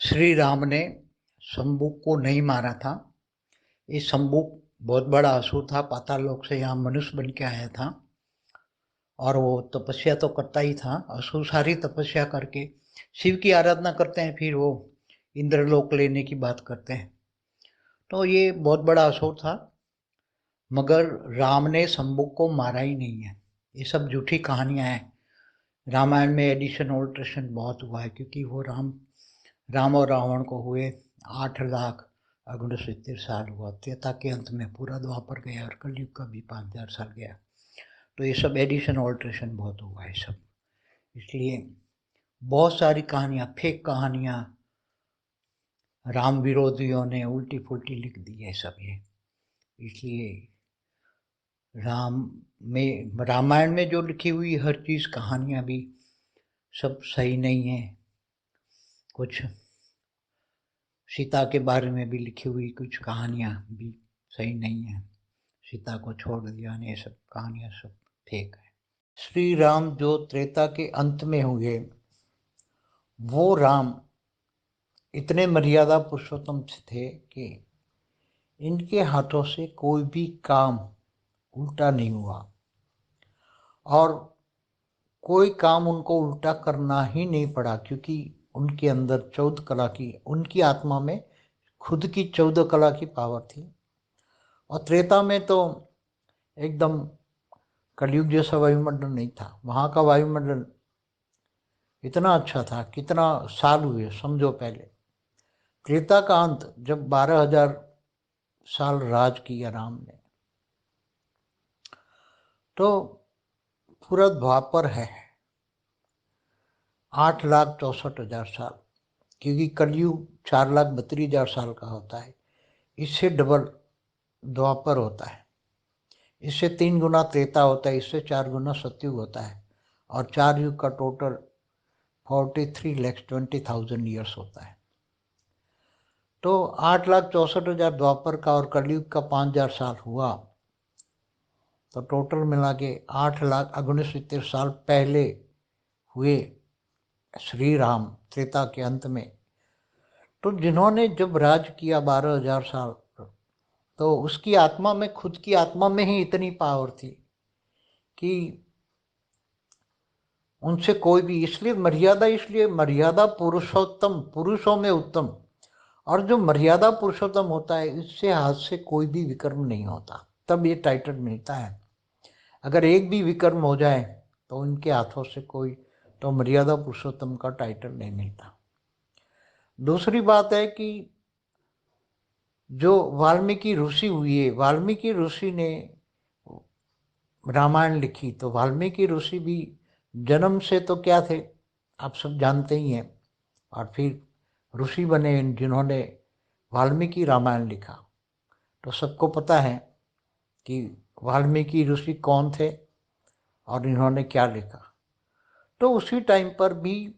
श्री राम ने शंबुक को नहीं मारा था। ये शंबुक बहुत बड़ा असुर था, पाताल लोक से यहाँ मनुष्य बन के आया था और वो तपस्या तो करता ही था। असुर सारी तपस्या करके शिव की आराधना करते हैं, फिर वो इंद्रलोक लेने की बात करते हैं। तो ये बहुत बड़ा असुर था, मगर राम ने शंबुक को मारा ही नहीं है। ये सब झूठी कहानियां हैं। रामायण में एडिशन ऑल्ट्रेशन बहुत हुआ है, क्योंकि वो राम और रावण को हुए 8,69,70 हुआ। त्रेता के अंत में पूरा द्वापर गया और कलयुग का भी 5,000 साल गया। तो ये सब एडिशन ऑल्ट्रेशन बहुत हुआ है सब, इसलिए बहुत सारी कहानियाँ, फेक कहानियाँ राम विरोधियों ने उल्टी फुल्टी लिख दी है सब ये। इसलिए रामायण में जो लिखी हुई हर चीज़, कहानियाँ भी सब सही नहीं है। कुछ सीता के बारे में भी लिखी हुई कुछ कहानियाँ भी सही नहीं है। सीता को छोड़ दिया, ये सब कहानियाँ सब फेक है। श्री राम जो त्रेता के अंत में हुए, वो राम इतने मर्यादा पुरुषोत्तम थे कि इनके हाथों से कोई भी काम उल्टा नहीं हुआ और कोई काम उनको उल्टा करना ही नहीं पड़ा, क्योंकि उनके अंदर 14 कला की, उनकी आत्मा में खुद की 14 कला की पावर थी। और त्रेता में तो एकदम कलयुग जैसा वायुमंडल नहीं था। वहाँ का वायुमंडल इतना अच्छा था, कितना साल हुए समझो। पहले त्रेता का अंत जब 12,000 साल राज किया राम ने, तो पूरा द्वापर है 8,64,000 साल, क्योंकि कलयुग 4,32,000 साल का होता है। इससे डबल द्वापर होता है, इससे 3 गुना त्रेता होता है, इससे 4 गुना सतयुग होता है, और 4 युग का टोटल 43,20,000 ईयर्स होता है। तो 8,64,000 द्वापर का और कलयुग का 5,000 साल हुआ, तो टोटल मिला के 8,69,70 साल पहले हुए श्री राम त्रेता के अंत में। तो जिन्होंने जब राज किया 12,000 साल, तो उसकी आत्मा में, खुद की आत्मा में ही इतनी पावर थी कि उनसे कोई भी, इसलिए मर्यादा पुरुषोत्तम, पुरुषों में उत्तम। और जो मर्यादा पुरुषोत्तम होता है, इससे हाथ से कोई भी विकर्म नहीं होता, तब ये टाइटल मिलता है। अगर एक भी विकर्म हो जाए तो उनके हाथों से कोई, तो मर्यादा पुरुषोत्तम का टाइटल नहीं मिलता। दूसरी बात है कि जो वाल्मीकि ऋषि हुए, वाल्मीकि ऋषि ने रामायण लिखी, तो वाल्मीकि ऋषि भी जन्म से तो क्या थे, आप सब जानते ही हैं। और फिर ऋषि बने जिन्होंने वाल्मीकि रामायण लिखा। तो सबको पता है कि वाल्मीकि ऋषि कौन थे और इन्होंने क्या लिखा। तो उसी टाइम पर भी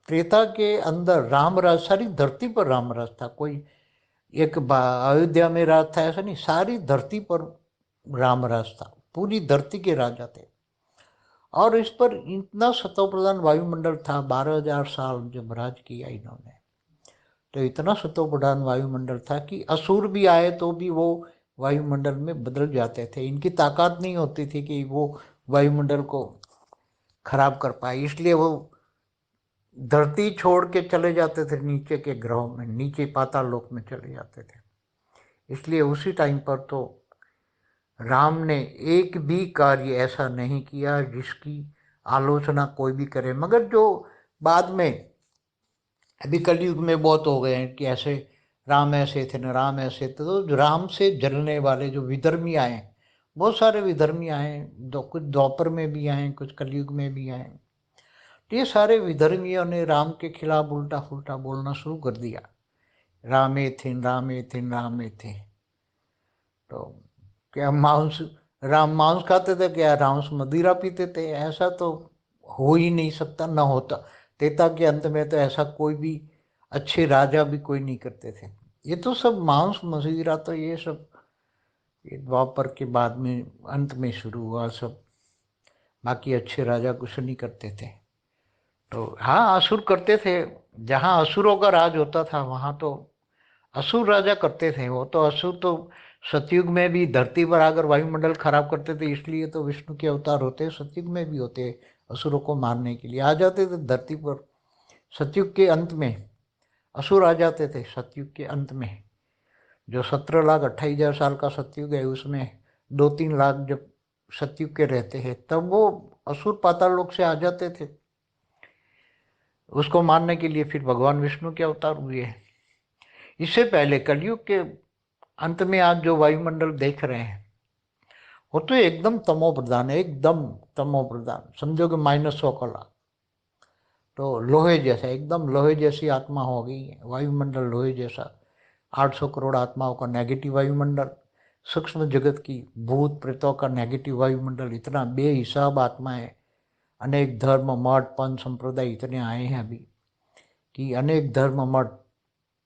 त्रेता के अंदर राम राज, सारी धरती पर राम राज था। कोई एक अयोध्या में राज था ऐसा नहीं, सारी धरती पर राम राज था, पूरी धरती के राजा थे। और इस पर इतना सतो प्रधान वायुमंडल था, 12,000 साल जब राज किया इन्होंने, तो इतना सतो प्रधान वायुमंडल था कि असुर भी आए तो भी वो वायुमंडल में बदल जाते थे। इनकी ताकत नहीं होती थी कि वो वायुमंडल को खराब कर पाए, इसलिए वो धरती छोड़ के चले जाते थे नीचे के ग्रहों में, नीचे पाताल लोक में चले जाते थे। इसलिए उसी टाइम पर तो राम ने एक भी कार्य ऐसा नहीं किया जिसकी आलोचना कोई भी करे। मगर जो बाद में अभी कलयुग में बहुत हो गए हैं कि ऐसे राम ऐसे थे न राम ऐसे थे, तो राम से जलने वाले जो विधर्मी आए, बहुत सारे विधर्मी आए, कुछ द्वापर में भी आए, कुछ कलयुग में भी आए। तो ये सारे विधर्मियों ने राम के खिलाफ उल्टा फुल्टा बोलना शुरू कर दिया। रामे थे रामे थे रामे थे। तो क्या राम मांस खाते थे क्या, राम मदिरा पीते थे? ऐसा तो हो ही नहीं सकता, ना होता। त्रेता के अंत में तो ऐसा कोई भी अच्छे राजा भी कोई नहीं करते थे। ये तो सब मांस मदिरा, तो ये सब ये द्वापर के बाद में अंत में शुरू हुआ सब। बाकी अच्छे राजा कुछ नहीं करते थे। तो हाँ, असुर करते थे, जहाँ असुरों का राज होता था वहां तो असुर राजा करते थे। वो तो असुर तो सतयुग में भी धरती पर आकर वायुमंडल खराब करते थे, इसलिए तो विष्णु के अवतार होते, सतयुग में भी होते, असुरों को मारने के लिए आ जाते थे धरती पर। सतयुग के अंत में असुर आ जाते थे, सतयुग के अंत में। जो 17,28,000 साल का सतयुग है, उसमें 2-3 लाख जब सतयुग के रहते हैं, तब वो असुर पाताल लोक से आ जाते थे। उसको मारने के लिए फिर भगवान विष्णु के अवतार हुए हैं। इससे पहले कलयुग के अंत में आज जो वायुमंडल देख रहे हैं वो तो एकदम तमो प्रधान है, एकदम तमो प्रधान, समझो कि -100 कला। तो लोहे जैसा, एकदम लोहे जैसी आत्मा हो गई है वायुमंडल, लोहे जैसा। 800 करोड़ आत्माओं का नेगेटिव वायुमंडल, सूक्ष्म जगत की भूत प्रेतों का नेगेटिव वायुमंडल, इतना बेहिसाब आत्माएं। अनेक धर्म मठ पंच संप्रदाय इतने आए हैं अभी कि अनेक धर्म मठ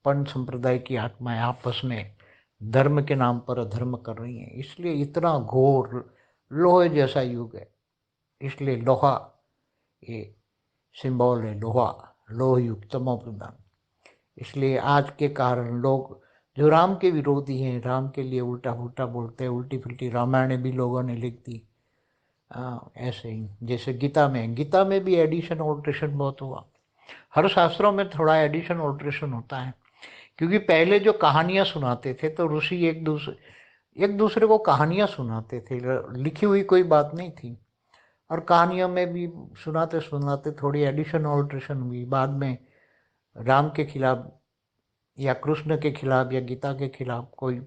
पंच संप्रदाय की आत्माएं आपस में धर्म के नाम पर अधर्म कर रही हैं। इसलिए इतना घोर लोहे जैसा युग है। इसलिए लोहा ये सिंबल है, लोहा, लोह युग, तमो प्रधान। इसलिए आज के कारण लोग जो राम के विरोधी हैं, राम के लिए उल्टा पुल्टा बोलते हैं, उल्टी पुल्टी रामायण भी लोगों ने लिख दी। ऐसे ही जैसे गीता में भी एडिशन ऑल्ट्रेशन बहुत हुआ। हर शास्त्रों में थोड़ा एडिशन ऑल्ट्रेशन होता है, क्योंकि पहले जो कहानियां सुनाते थे तो ऋषि एक दूसरे को कहानियां सुनाते थे, लिखी हुई कोई बात नहीं थी। और कहानियों में भी सुनाते सुनाते थोड़ी एडिशन ऑल्ट्रेशन हुई। बाद में राम के खिलाफ या कृष्ण के खिलाफ या गीता के खिलाफ कोई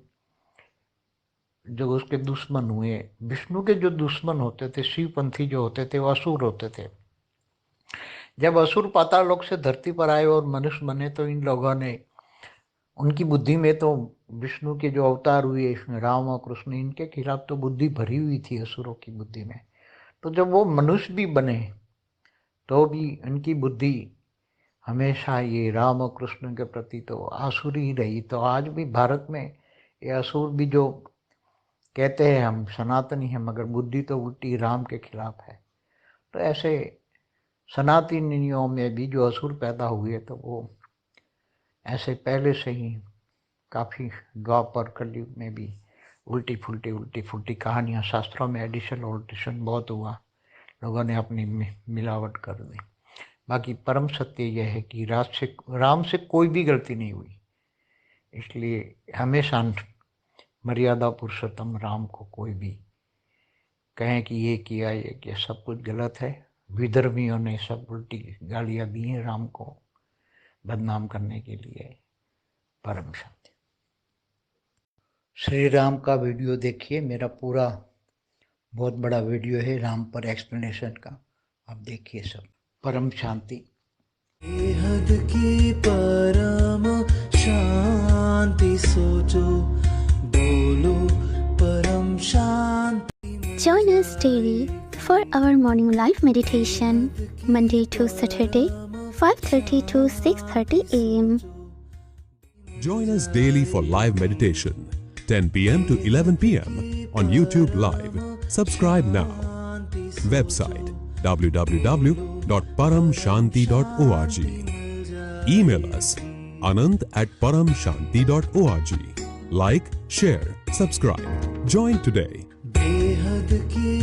जो उसके दुश्मन हुए, विष्णु के जो दुश्मन होते थे, शिवपंथी जो होते थे, वो असुर होते थे। जब असुर पाताल लोक से धरती पर आए और मनुष्य बने तो इन लोगों ने, उनकी बुद्धि में तो विष्णु के जो अवतार हुए इसमें राम और कृष्ण, इनके खिलाफ तो बुद्धि भरी हुई थी असुरों की बुद्धि में। तो जब वो मनुष्य भी बने तो भी इनकी बुद्धि हमेशा ये राम और कृष्ण के प्रति तो आसुरी ही रही। तो आज भी भारत में ये असुर भी जो कहते हैं हम सनातनी हैं, मगर बुद्धि तो उल्टी राम के खिलाफ है। तो ऐसे सनातनियों में भी जो असुर पैदा हुए तो वो ऐसे पहले से ही काफ़ी द्वापर कलयुग में भी उल्टी फुल्टी कहानियाँ, शास्त्रों में एडिशन ऑल्ट्रेशन बहुत हुआ, लोगों ने अपनी मिलावट कर दी। बाकी परम सत्य यह है कि राम से कोई भी गलती नहीं हुई। इसलिए हमेशा मर्यादा पुरुषोत्तम राम को कोई भी कहें कि ये किया, सब कुछ गलत है। विधर्मियों ने सब उल्टी गालियाँ दी हैं राम को बदनाम करने के लिए। परम शांति। श्री राम का वीडियो देखिए, मेरा पूरा बहुत बड़ा वीडियो है राम पर एक्सप्लेनेशन का, आप देखिए सब। परम शांति। बेहद की परम शांति सोचो, बोलो परम शांति। Join us daily for our morning live meditation, Monday to Saturday, 5:30 to 6:30 a.m. Join us daily for live meditation, 10 p.m. to 11 p.m. on YouTube Live. Subscribe now. Website www.paramshanti.org. Email us anant@paramshanti.org. Like, share, subscribe. Join today. बेहद की